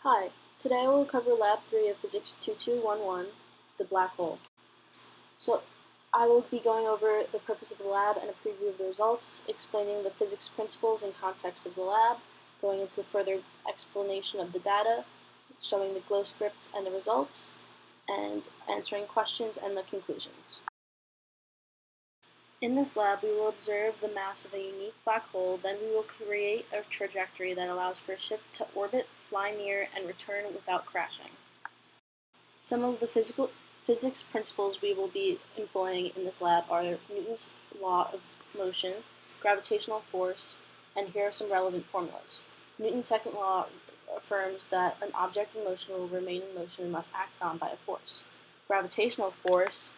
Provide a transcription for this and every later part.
Hi, today I will cover Lab 3 of Physics 2211, the black hole. So I will be going over the purpose of the lab and a preview of the results, explaining the physics principles and context of the lab, going into further explanation of the data, showing the glow script and the results, and answering questions and the conclusions. In this lab, we will observe the mass of a unique black hole, then we will create a trajectory that allows for a ship to orbit, fly near, and return without crashing. Some of the physics principles we will be employing in this lab are Newton's law of motion, gravitational force, and here are some relevant formulas. Newton's second law affirms that an object in motion will remain in motion unless acted on by a force. Gravitational force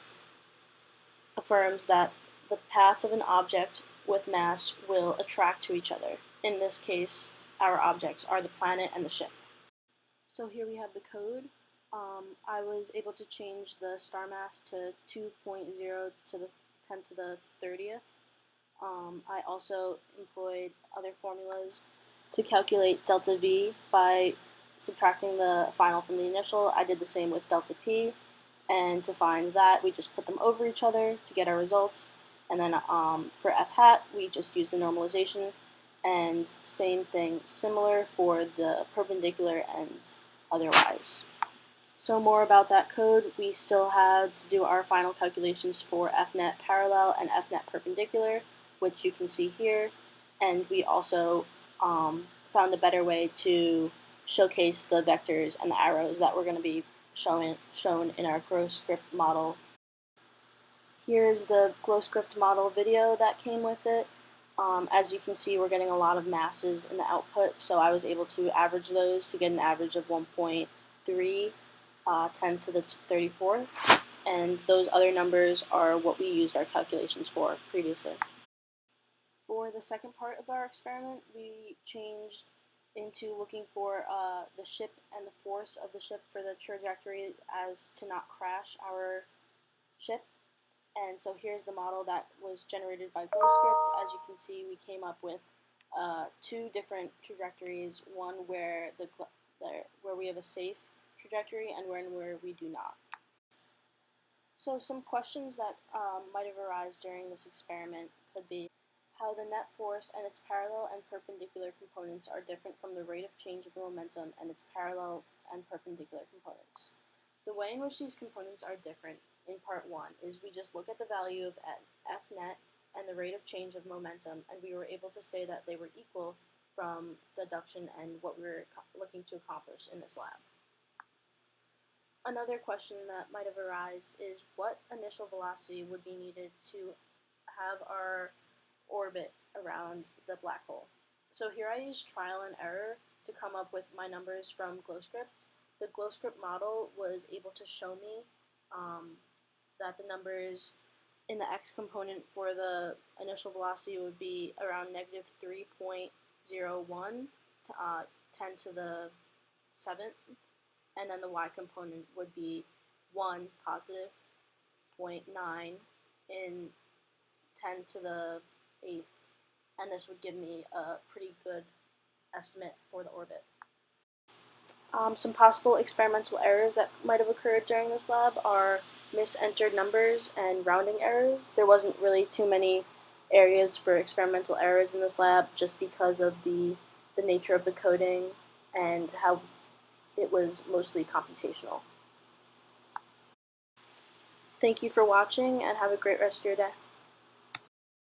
affirms that the path of an object with mass will attract to each other. In this case, our objects are the planet and the ship. So here we have the code. I was able to change the star mass to 2.0 to the 10 to the 30th. I also employed other formulas to calculate delta V by subtracting the final from the initial. I did the same with delta P, and to find that, we just put them over each other to get our results. And then for f hat, we just use the normalization, and same thing, similar for the perpendicular and otherwise. So more about that code, we still had to do our final calculations for fnet parallel and fnet perpendicular, which you can see here, and we also found a better way to showcase the vectors and the arrows that were going to be shown in our glow script model. Here's the glow script model video that came with it. As you can see, we're getting a lot of masses in the output, so I was able to average those to get an average of 1.3, 10 to the 34th, and those other numbers are what we used our calculations for previously. For the second part of our experiment, we changed into looking for the ship and the force of the ship for the trajectory as to not crash our ship. And so here's the model that was generated by GlowScript. As you can see, we came up with two different trajectories, one where we have a safe trajectory and one where we do not. So some questions that might have arisen during this experiment could be how the net force and its parallel and perpendicular components are different from the rate of change of the momentum and its parallel and perpendicular components. The way in which these components are different in part 1 is we just look at the value of f net and the rate of change of momentum, and we were able to say that they were equal from deduction and what we were looking to accomplish in this lab. Another question that might have arisen is what initial velocity would be needed to have our orbit around the black hole. So here I used trial and error to come up with my numbers from GlowScript. The GlowScript model was able to show me that the numbers in the x component for the initial velocity would be around negative 3.01 to 10 to the 7th, and then the y component would be 1 positive 0.9 in 10 to the 8th, and this would give me a pretty good estimate for the orbit. Some possible experimental errors that might have occurred during this lab are misentered numbers and rounding errors. There wasn't really too many areas for experimental errors in this lab just because of the nature of the coding and how it was mostly computational. Thank you for watching and have a great rest of your day.